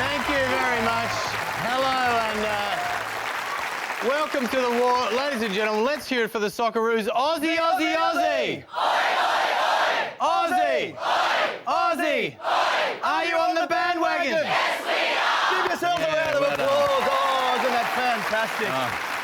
Thank you very much. Hello and welcome to the war. Ladies and gentlemen, let's hear it for the Socceroos. Aussie, Aussie, Aussie! Aussie! Aussie! Are you on the bandwagon? Yes, we are! Give yourselves a round of applause. Oh, isn't that fantastic?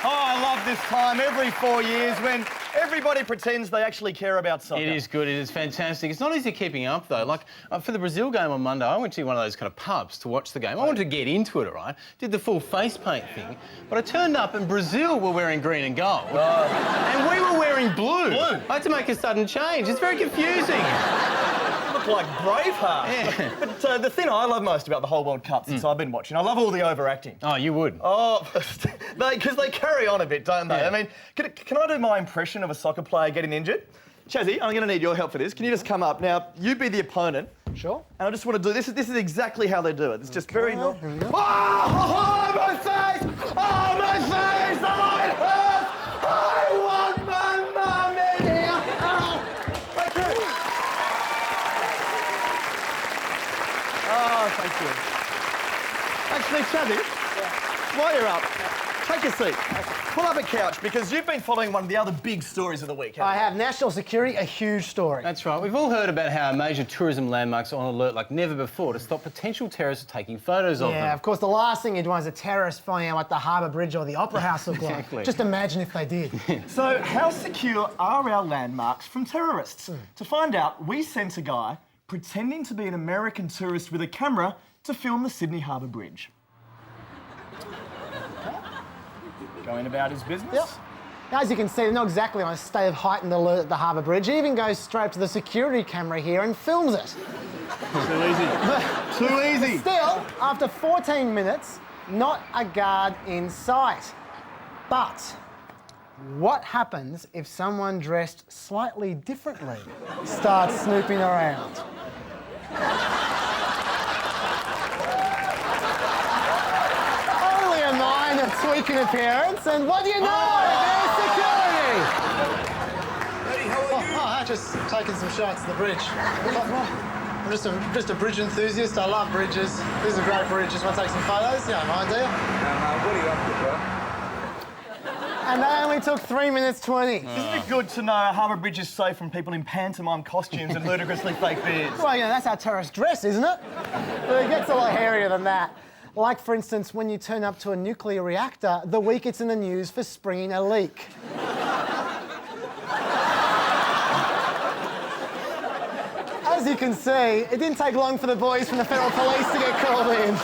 Oh, I love this time every 4 years when everybody pretends they actually care about soccer. It is good. It is fantastic. It's not easy keeping up, though. Like, for the Brazil game on Monday, I went to one of those kind of pubs to watch the game. I wanted to get into it, all right? Did the full face paint thing. But I turned up and Brazil were wearing green and gold. And we were wearing blue. I had to make a sudden change. It's very confusing. Like Braveheart. Yeah. But the thing I love most about the whole World Cup since I've been watching, I love all the overacting. Oh, you would. Oh, because they carry on a bit, don't they? Yeah. I mean, can I do my impression of a soccer player getting injured? Chazzy, I'm going to need your help for this. Can you just come up? Now, you be the opponent. Sure. And I just want to do this. This is exactly how they do it. It's just very... Here we go. Oh, my face! Oh, my face! Oh, it hurts! I want my mummy! Thank you. Oh, thank you. Actually, Chazzy, while you're up, take a seat. Pull up a couch, because you've been following one of the other big stories of the week, haven't I have national security, a huge story. That's right. We've all heard about how major tourism landmarks are on alert like never before to stop potential terrorists taking photos of them. Yeah, of course, the last thing you'd want is a terrorist finding out what the Harbour Bridge or the Opera House look Exactly. like. Just imagine if they did. So, how secure are our landmarks from terrorists? To find out, we sent a guy pretending to be an American tourist with a camera to film the Sydney Harbour Bridge. Going about his business. Yep. Now, as you can see, they're not exactly on a state of heightened alert at the Harbour Bridge. He even goes straight to the security camera here and films it. Too easy. Too easy. Still, after 14 minutes, not a guard in sight. But what happens if someone dressed slightly differently starts snooping around? Only a minor tweak in appearance, and what do you know? There's security! Hey, how are you? Oh, just taking some shots of the bridge. I'm just a bridge enthusiast. I love bridges. This is a great bridge. Just want to take some photos. Yeah, mind, do you? What are you up to, bro? And they only took 3 minutes 20. Isn't it good to know Harbour Bridge is safe from people in pantomime costumes and ludicrously fake beards? Well, you know, that's how terrorists dress, isn't it? But it gets a lot hairier than that. Like, for instance, when you turn up to a nuclear reactor the week it's in the news for springing a leak. As you can see, it didn't take long for the boys from the Federal Police to get called in.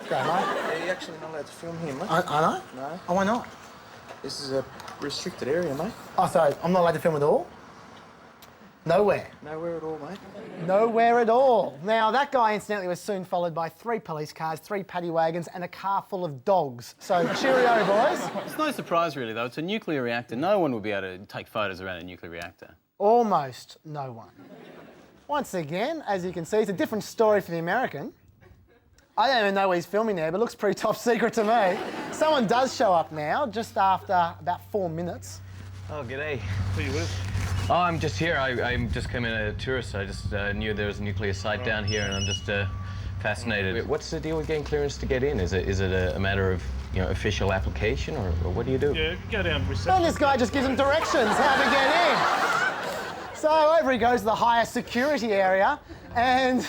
Go, mate. Yeah, you're actually not allowed to film here, mate. I know. No. Oh, why not? This is a restricted area, mate. Oh, so I'm not allowed to film at all? Nowhere. Nowhere at all, mate. Nowhere at all. Now, that guy, incidentally, was soon followed by 3 police cars, 3 paddy wagons and a car full of dogs. So, cheerio, boys. It's no surprise, really, though. It's a nuclear reactor. No one would be able to take photos around a nuclear reactor. Almost no one. Once again, as you can see, it's a different story for the American. I don't even know where he's filming there, but it looks pretty top secret to me. Someone does show up now, just after about 4 minutes. Oh, g'day. Who are you with? Oh, I'm just here. I'm just came in a tourist. I just knew there was a nuclear site down here, and I'm just fascinated. What's the deal with getting clearance to get in? Is it a matter of, you know, official application, or what do you do? Yeah, go down reception. And this guy just gives him directions how to get in. So over he goes to the higher security area, and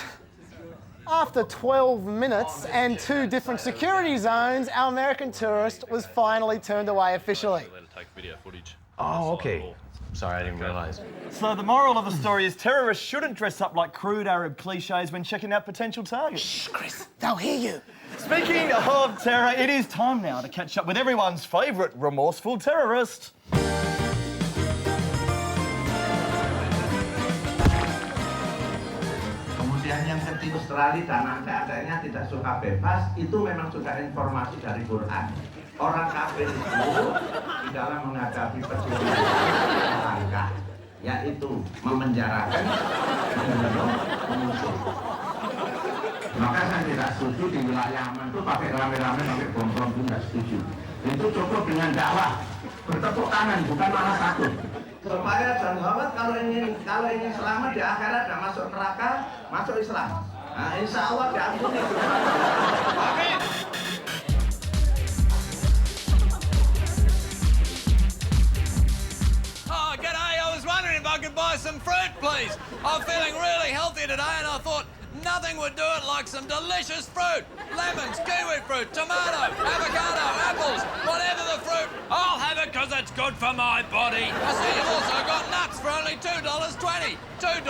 after 12 minutes and 2 different security zones, our American tourist was finally turned away officially. Let it take video footage. Oh, okay. Sorry, I didn't realise. So the moral of the story is terrorists shouldn't dress up like crude Arab cliches when checking out potential targets. Shh, Chris, they'll hear you. Speaking of terror, it is time now to catch up with everyone's favourite remorseful terrorist. Kemudian yang ketiga, Australia dan adanya tidak suka bebas, itu memang sudah informasi dari Quran. Orang kafir itu di dalam menghadapi perjuangan langkah, yaitu memenjarakan, membunuh, mengusir. Maka saya tidak setuju di wilayah aman itu pakai rame-rame, pakai bom-bom itu nggak setuju. Itu cukup dengan dakwah, bertepuk tangan, bukan malah takut. Supaya John Howard kalau ingin selamat di akhirat dan masuk neraka, masuk Islam. Nah, insya Allah diampuni. Amin. Oh, g'day. I was wondering if I could buy some fruit, please. I'm feeling really healthy today and I thought nothing would do it like some delicious fruit. Lemons, kiwi fruit, tomato, avocado, apples, whatever the fruit. I'll have it because it's good for my body. I see you've also got nuts for only $2.20. $2.20,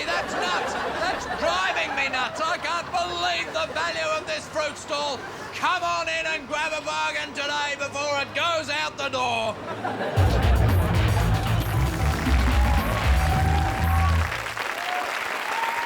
that's nuts. That's driving me nuts. I can't believe the value of this fruit stall. Come on in and grab a bargain today before it goes out the door.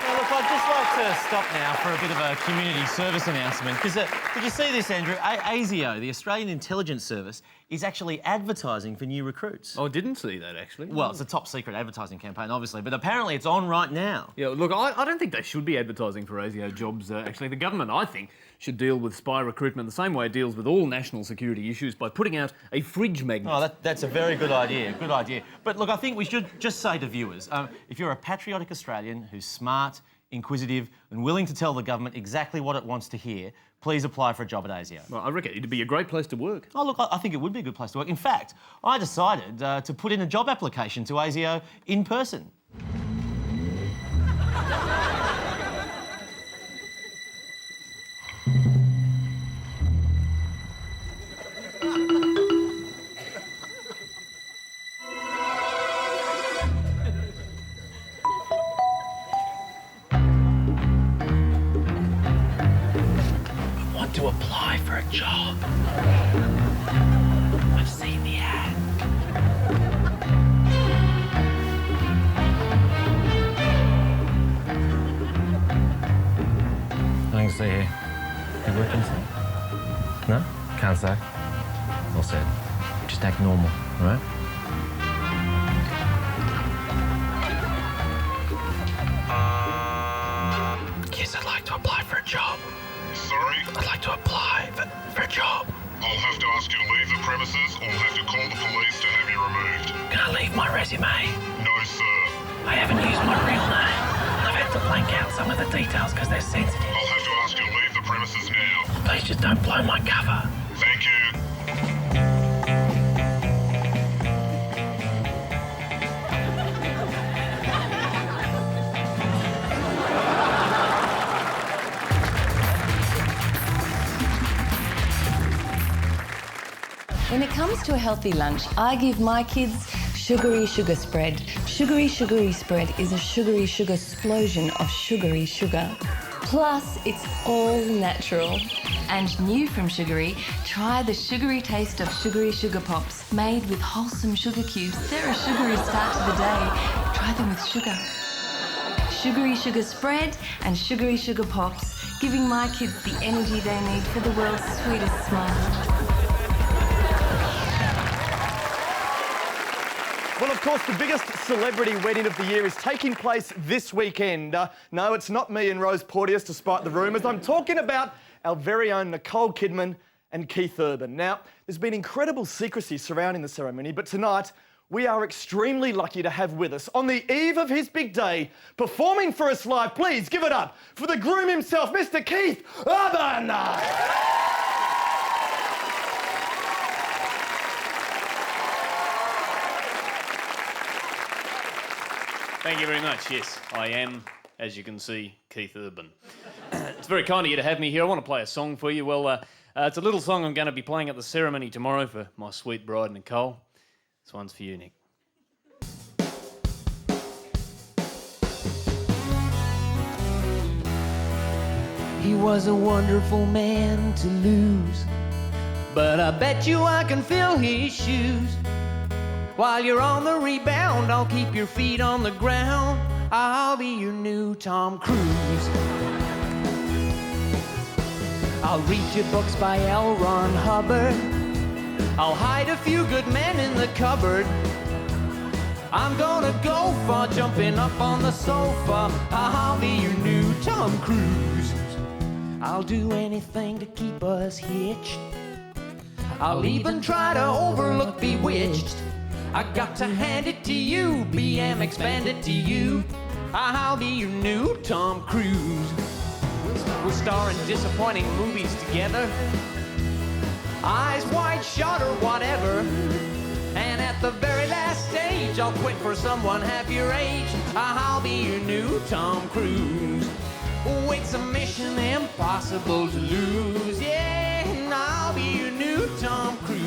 Look, I'd just like to stop now for a bit of a community service announcement. Because did you see this, Andrew? ASIO, the Australian Intelligence Service, is actually advertising for new recruits. I didn't see that, actually. Well, it's a top secret advertising campaign, obviously, but apparently it's on right now. Yeah, look, I don't think they should be advertising for ASIO jobs, actually. The government, I think, should deal with spy recruitment the same way it deals with all national security issues by putting out a fridge magnet. Oh, that's a very good idea, good idea. But look, I think we should just say to viewers, if you're a patriotic Australian who's smart, inquisitive and willing to tell the government exactly what it wants to hear, please apply for a job at ASIO. Well, I reckon it'd be a great place to work. Oh, look, I think it would be a good place to work. In fact, I decided to put in a job application to ASIO in person. To apply for a job. I've seen the ad. Nothing to say here. You working today? No? Can't say. All said. Just act normal, all right? Yes, I'd like to apply for a job. Sorry? I'd like to apply for a job. I'll have to ask you to leave the premises or have to call the police to have you removed. Can I leave my resume? No, sir. I haven't used my real name. I've had to blank out some of the details because they're sensitive. I'll have to ask you to leave the premises now. Please just don't blow my cover. Thank you. When it comes to a healthy lunch, I give my kids Sugary Sugar Spread. Sugary Spread is a sugary sugar explosion of sugary sugar. Plus, it's all natural. And new from Sugary, try the sugary taste of Sugary Sugar Pops. Made with wholesome sugar cubes, they're a sugary start to the day. Try them with sugar. Sugary Sugar Spread and Sugary Sugar Pops, giving my kids the energy they need for the world's sweetest smile. Well, of course, the biggest celebrity wedding of the year is taking place this weekend. No, it's not me and Rose Porteous, despite the rumours. I'm talking about our very own Nicole Kidman and Keith Urban. Now, there's been incredible secrecy surrounding the ceremony, but tonight we are extremely lucky to have with us, on the eve of his big day, performing for us live. Please give it up for the groom himself, Mr. Keith Urban. Thank you very much. Yes, I am, as you can see, Keith Urban. It's very kind of you to have me here. I want to play a song for you. Well, it's a little song I'm going to be playing at the ceremony tomorrow for my sweet bride, Nicole. This one's for you, Nick. He was a wonderful man to lose, but I bet you I can fill his shoes. While you're on the rebound, I'll keep your feet on the ground. I'll be your new Tom Cruise. I'll read your books by L. Ron Hubbard. I'll hide a few good men in the cupboard. I'm gonna go far, jumping up on the sofa. I'll be your new Tom Cruise. I'll do anything to keep us hitched. I'll even try to overlook Bewitched. I got to hand it to you, BM expand it to you. I'll be your new Tom Cruise. We'll star in disappointing movies together. Eyes wide shut or whatever. And at the very last stage, I'll quit for someone half your age. I'll be your new Tom Cruise. Oh, it's a mission impossible to lose. Yeah, and I'll be your new Tom Cruise.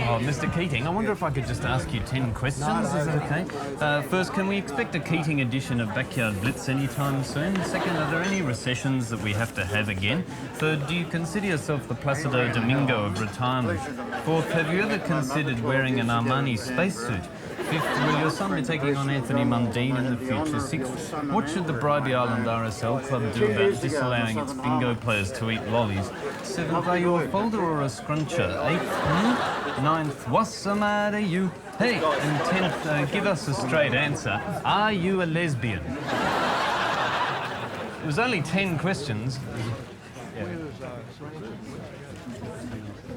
Oh, Mr. Keating, I wonder if I could just ask you 10 questions, is that okay? First, can we expect a Keating edition of Backyard Blitz anytime soon? Second, are there any recessions that we have to have again? Third, do you consider yourself the Placido Domingo of retirement? Fourth, have you ever considered wearing an Armani spacesuit? Fifth, will your son be taking on Anthony Mundine in the future? Sixth, what should the Bribey Island RSL Club do about disallowing its bingo players to eat lollies? Seventh, are you a folder or a scruncher? Eighth, ninth, what's the matter you? Hey, and tenth, give us a straight answer. Are you a lesbian? It was only 10 questions. Yeah.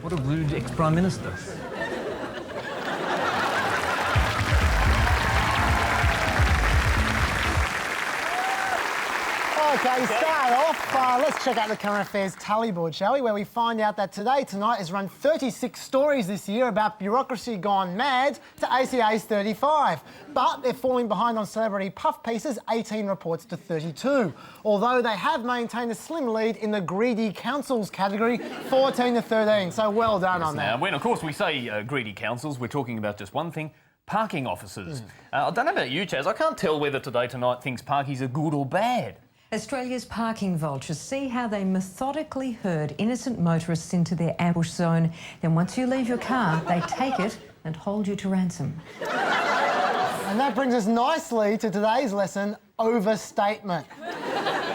What a rude ex-Prime Minister. Okay, start off, let's check out the current affairs tally board, shall we? Where we find out that Today Tonight has run 36 stories this year about bureaucracy gone mad to ACA's 35. But they're falling behind on celebrity puff pieces, 18 reports to 32. Although they have maintained a slim lead in the greedy councils category, 14 to 13. So well done on that. Now, when, of course, we say greedy councils, we're talking about just one thing. Parking officers. I don't know about you, Chaz, I can't tell whether Today Tonight thinks parkies are good or bad. Australia's parking vultures see how they methodically herd innocent motorists into their ambush zone. Then once you leave your car, they take it and hold you to ransom. And that brings us nicely to today's lesson, overstatement.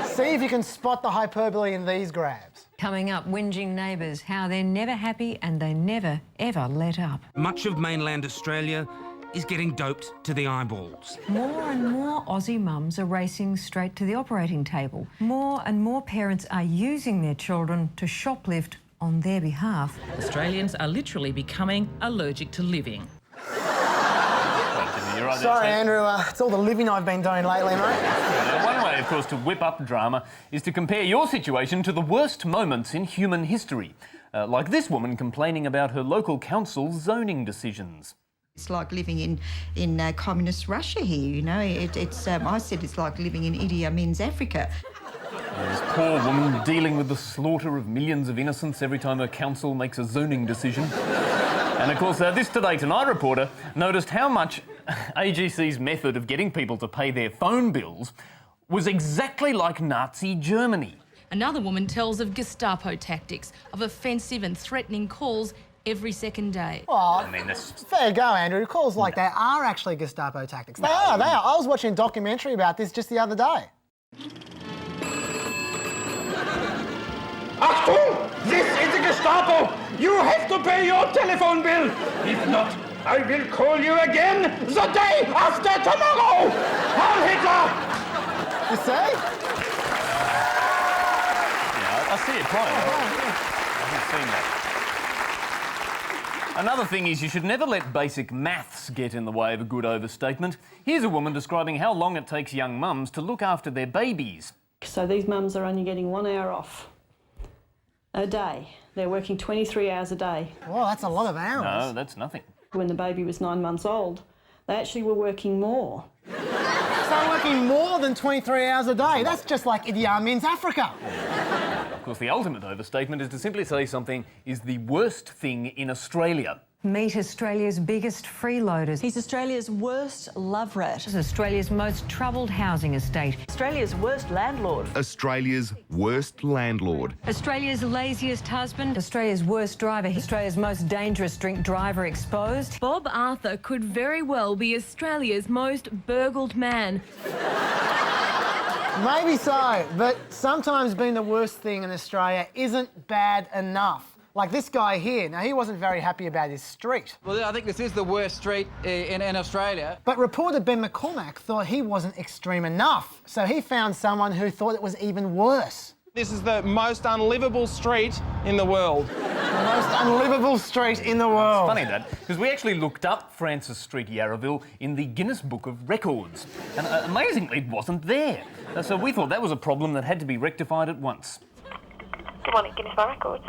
See if you can spot the hyperbole in these grabs. Coming up, whinging neighbours, how they're never happy and they never, ever let up. Much of mainland Australia is getting doped to the eyeballs. More and more Aussie mums are racing straight to the operating table. More and more parents are using their children to shoplift on their behalf. Australians are literally becoming allergic to living. Sorry, Andrew, it's all the living I've been doing lately, mate. One way, of course, to whip up drama is to compare your situation to the worst moments in human history. Like this woman complaining about her local council's zoning decisions. It's like living in communist Russia here, you know. I said it's like living in Idi Amin's Africa. This poor woman dealing with the slaughter of millions of innocents every time her council makes a zoning decision. And of course, this Today Tonight reporter noticed how much AGC's method of getting people to pay their phone bills was exactly like Nazi Germany. Another woman tells of Gestapo tactics, of offensive and threatening calls every second day. Well, I mean, fair go, Andrew. Calls like that are actually Gestapo tactics. They are. I was watching a documentary about this just the other day. Achtung! This is the Gestapo! You have to pay your telephone bill! If not, I will call you again the day after tomorrow! Heil Hitler! You see? Yeah, I see it quite. I haven't seen that. Another thing is you should never let basic maths get in the way of a good overstatement. Here's a woman describing how long it takes young mums to look after their babies. So these mums are only getting 1 hour off a day. They're working 23 hours a day. Well, that's a lot of hours. No, that's nothing. When the baby was 9 months old, they actually were working more. So working more than 23 hours a day. That's just like Idi Amin's Africa. Of course, the ultimate overstatement is to simply say something is the worst thing in Australia. Meet Australia's biggest freeloaders. He's Australia's worst love rat. This is Australia's most troubled housing estate. Australia's worst landlord. Australia's worst landlord. Australia's laziest husband. Australia's worst driver. Australia's most dangerous drink driver exposed. Bob Arthur could very well be Australia's most burgled man. Maybe so, but sometimes being the worst thing in Australia isn't bad enough. Like this guy here. Now, he wasn't very happy about his street. Well, I think this is the worst street in Australia. But reporter Ben McCormack thought he wasn't extreme enough, so he found someone who thought it was even worse. This is the most unlivable street in the world. The most unlivable street in the world. It's funny that, because we actually looked up Francis Street, Yarraville, in the Guinness Book of Records, and amazingly it wasn't there. So we thought that was a problem that had to be rectified at once. Good morning, Guinness Book of Records.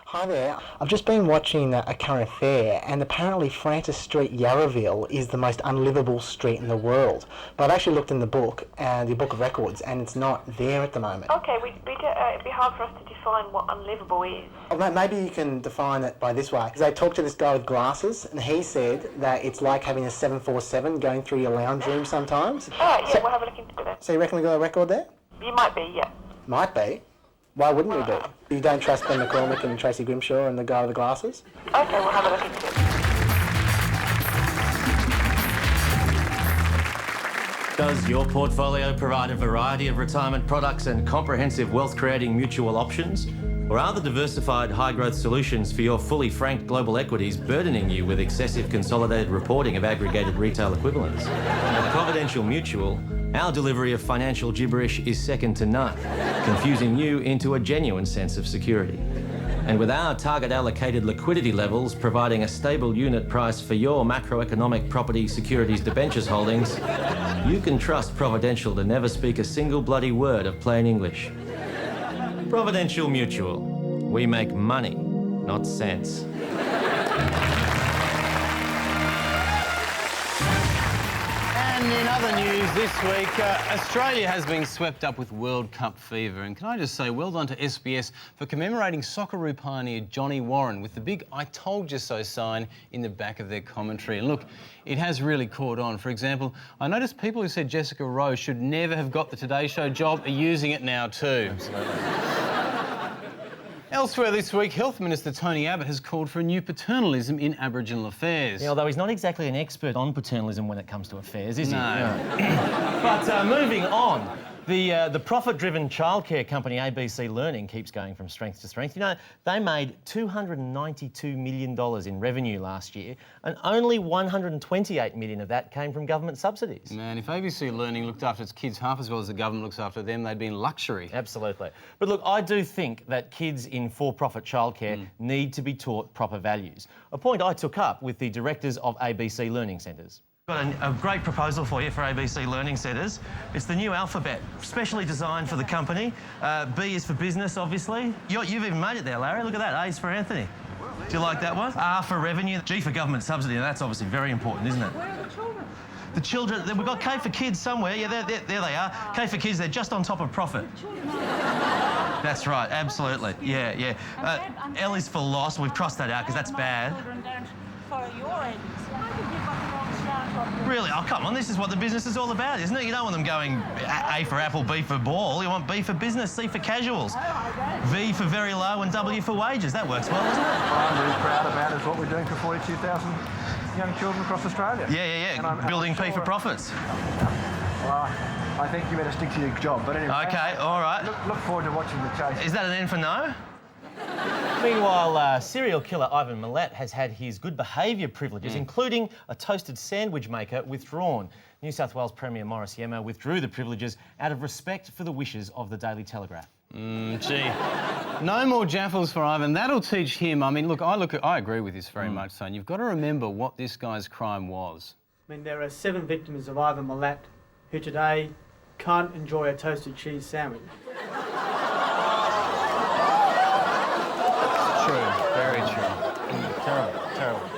Hi there. I've just been watching A Current Affair, and apparently Francis Street, Yarraville, is the most unlivable street in the world. But I've actually looked in the book, the Book of Records, and it's not there at the moment. Okay, it'd be hard for us to define what unlivable is. Well, maybe you can define it by this way. Because I talked to this guy with glasses, and he said that it's like having a 747 going through your lounge room sometimes. All right, yeah, we'll have a look into that. So you reckon we got a record there? You might be, yeah. Might be. Why wouldn't we be? You don't trust Ben McCormack and Tracy Grimshaw and the guy with the glasses? Okay, we'll have a look into it. Does your portfolio provide a variety of retirement products and comprehensive wealth-creating mutual options? Or are the diversified high-growth solutions for your fully franked global equities burdening you with excessive consolidated reporting of aggregated retail equivalents? At Providential Mutual, our delivery of financial gibberish is second to none, confusing you into a genuine sense of security. And with our target allocated liquidity levels providing a stable unit price for your macroeconomic property securities debentures holdings, you can trust Providential to never speak a single bloody word of plain English. Providential Mutual. We make money, not sense. And in other news this week, Australia has been swept up with World Cup fever. And can I just say, well done to SBS for commemorating Socceroo pioneer Johnny Warren with the big I told you so sign in the back of their commentary. And look, it has really caught on. For example, I noticed people who said Jessica Rowe should never have got the Today Show job are using it now too. Elsewhere this week, Health Minister Tony Abbott has called for a new paternalism in Aboriginal affairs. Yeah, although he's not exactly an expert on paternalism when it comes to affairs, is he? No. But moving on, the profit-driven childcare company ABC Learning keeps going from strength to strength. You know, they made $292 million in revenue last year, and only $128 million of that came from government subsidies. Man, if ABC Learning looked after its kids half as well as the government looks after them, they'd be in luxury. Absolutely. But look, I do think that kids in for-profit childcare need to be taught proper values, a point I took up with the directors of ABC Learning Centres. Got a great proposal for you for ABC Learning Centres. It's the new alphabet, specially designed for the company. B is for business, obviously. You've even made it there, Larry. Look at that. A is for Anthony. Do you like that one? R for revenue. G for government subsidy. And that's obviously very important, isn't it? Where are the children? The children, we've got K for kids somewhere. Yeah, there they are. K for kids, they're just on top of profit. That's right, absolutely. Yeah. L is for loss. We've crossed that out because that's bad. Really? Oh, come on, this is what the business is all about, isn't it? You don't want them going A for apple, B for ball. You want B for business, C for casuals, V for very low and W for wages. That works well, doesn't it? What I'm really proud about is what we're doing for 42,000 young children across Australia. Yeah. Building P for profits. Well, I think you better stick to your job. But anyway, OK, all right. Look forward to watching the chase. Is that an N for no? Meanwhile, serial killer Ivan Milat has had his good behaviour privileges, including a toasted sandwich maker, withdrawn. New South Wales Premier Morris Yemma withdrew the privileges out of respect for the wishes of the Daily Telegraph. Gee, no more jaffles for Ivan. That'll teach him. I mean, I agree with this very much, son. You've got to remember what this guy's crime was. I mean, there are 7 victims of Ivan Milat who today can't enjoy a toasted cheese sandwich. Very true. Terrible.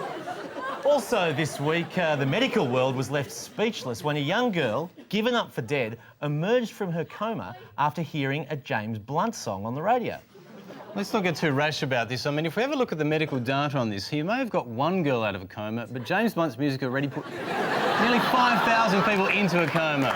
Also this week, the medical world was left speechless when a young girl, given up for dead, emerged from her coma after hearing a James Blunt song on the radio. Let's not get too rash about this. I mean, if we ever look at the medical data on this, he may have got one girl out of a coma, but James Blunt's music already put nearly 5,000 people into a coma.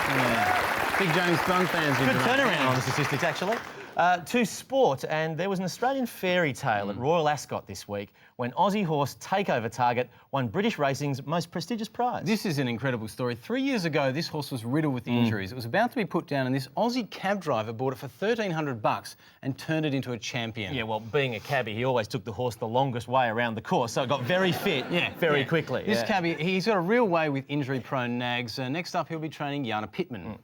Yeah. Big James Blunt fans. Good turnaround on the statistics, actually. To sport, and there was an Australian fairy tale at Royal Ascot this week when Aussie horse Takeover Target won British racing's most prestigious prize. This is an incredible story. 3 years ago, this horse was riddled with injuries. It was about to be put down, and this Aussie cab driver bought it for $1,300 and turned it into a champion. Yeah, well, being a cabbie, he always took the horse the longest way around the course, so it got very fit very quickly. This cabbie, he's got a real way with injury-prone nags. Next up, he'll be training Jana Pittman.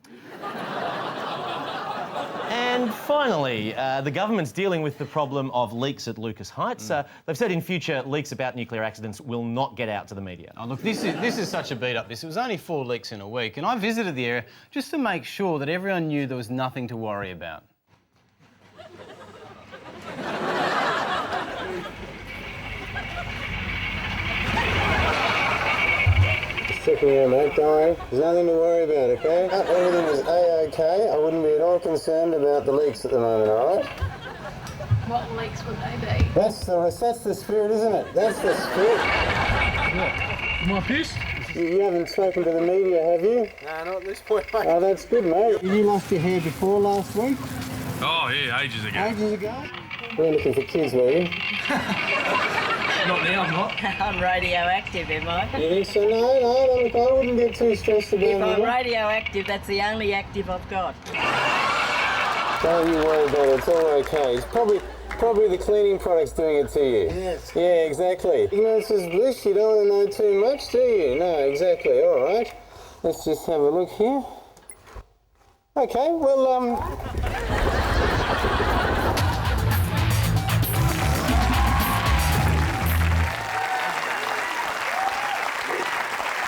And finally, the government's dealing with the problem of leaks at Lucas Heights. They've said in future leaks about nuclear accidents will not get out to the media. Oh, look, this is such a beat-up. It was only 4 leaks in a week, and I visited the area just to make sure that everyone knew there was nothing to worry about. Checking here, mate, don't worry. There's nothing to worry about, okay? Everything is A-OK. I wouldn't be at all concerned about the leaks at the moment, all right? What leaks would they be? That's the spirit, isn't it? That's the spirit. Am I pissed? You haven't spoken to the media, have you? No, not at this point, mate. Oh, that's good, mate. You lost your hair before last week? Oh, yeah, ages ago. Ages ago? You were looking for kids, were you? Not now, I'm not. I'm radioactive, am I? You think so? No, I wouldn't get too stressed about it. If I'm radioactive, that's the only active I've got. Don't you worry about it, it's all okay. It's probably the cleaning product's doing it to you. Yes. Yeah, exactly. Ignorance is bliss, you don't want to know too much, do you? No, exactly, all right. Let's just have a look here. Okay, well,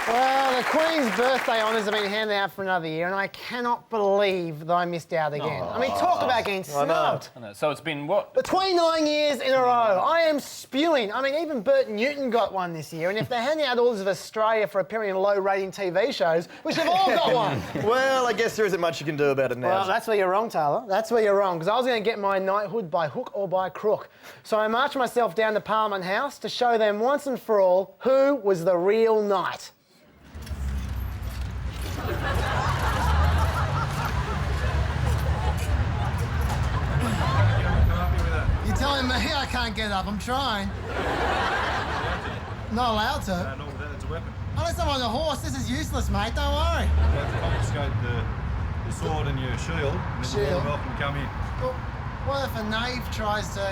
Well, the Queen's birthday honours have been handed out for another year, and I cannot believe that I missed out again. I mean, talk about getting snubbed. I know. So it's been what? 29 years in a row. I am spewing. I mean, even Bert Newton got one this year, and if they're handing out Orders of Australia for appearing in low-rating TV shows, we should have all got one. Well, I guess there isn't much you can do about it now. Well, that's where you're wrong, Taylor. That's where you're wrong, because I was going to get my knighthood by hook or by crook. So I marched myself down to Parliament House to show them once and for all who was the real knight. You're telling me I can't get up? I'm trying. Not allowed to. No, that's a weapon. Unless I'm on a horse, this is useless, mate. Don't worry. You have to confiscate the sword and your shield, and then you're welcome to come in. Well, what if a knave tries to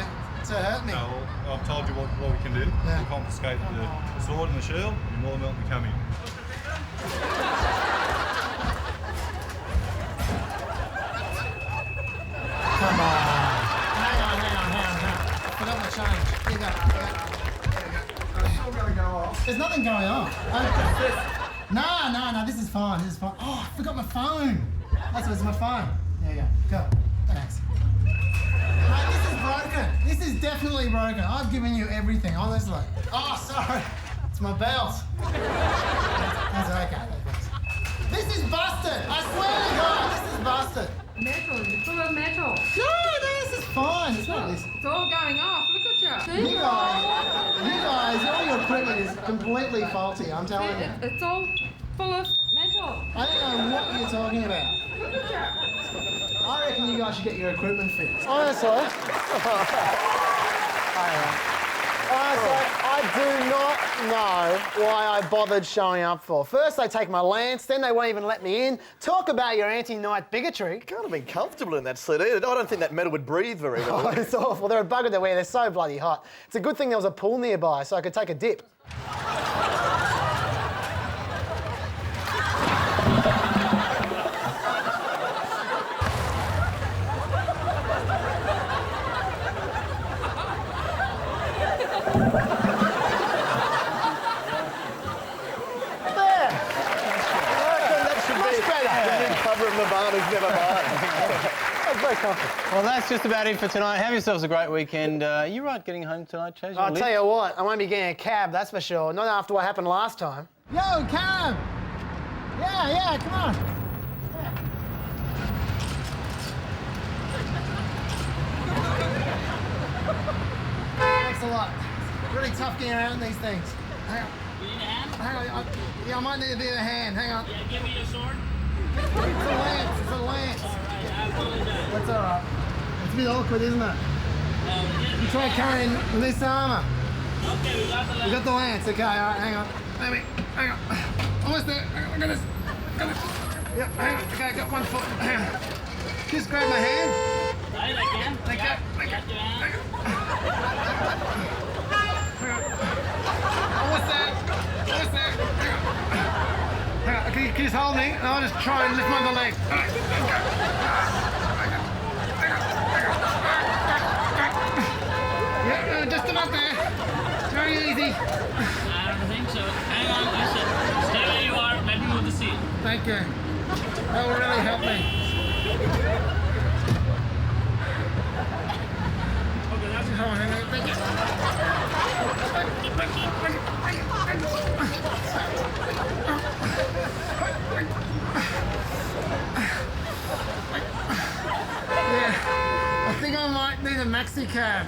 hurt me? No, well, I've told you what we can do. Yeah. We'll confiscate the sword and the shield, and you're more than welcome to come in. Come on. Hang on. I forgot my change. Here you go. It's all going to go off. There's nothing going on. No, this is fine. Oh, I forgot my phone. That's what's my phone. There you go. Thanks. Mate, this is broken. This is definitely broken. I've given you everything, honestly. Oh, sorry. It's my belt. That's okay. This is busted. I swear to God, this is busted. Metal, it's full of metal. No, this is fine. It's not this. It's all going off. Look at you. You guys, all your equipment is completely faulty, I'm telling you. It's all full of metal. I don't know what you're talking about. Look at you. I reckon you guys should get your equipment fixed. Honestly, I do not know why I bothered showing up for. First they take my lance, then they won't even let me in. Talk about your anti-knight bigotry. You can't have been comfortable in that seat either. I don't think that metal would breathe very well. Oh, it's awful. They're a bugger to wear. They're so bloody hot. It's a good thing there was a pool nearby so I could take a dip. Well, that's just about it for tonight. Have yourselves a great weekend. You right getting home tonight, Chase? I'll tell you what, I won't be getting a cab, that's for sure. Not after what happened last time. Yo, cab! Yeah, come on. Thanks a lot. Really tough getting around these things. Hang on. You need a hand? Hang on. Yeah, I might need a bit of a hand. Hang on. Yeah, give me your sword. It's a lance. All right, I apologize. That's all right. It's a bit awkward, isn't it? You try carrying this armour. Okay, we got the lance. We got the lance. Okay, all right, hang on. Hang on. Almost there. Hang on, I got this. Yep, hang on. Okay, I got one foot. Hang on. Just grab my hand. Right, again. Thank you. Almost there. Hang on. Can you just hold me? And I'll just try and lift my other leg. Yeah, just about there. Very easy. I don't think so. Hang on, listen. Stay where you are. Let me move the seat. Thank you. That will really help me. Okay, that's how I hang out. Thank you. Yeah, I think I might need a maxi cab.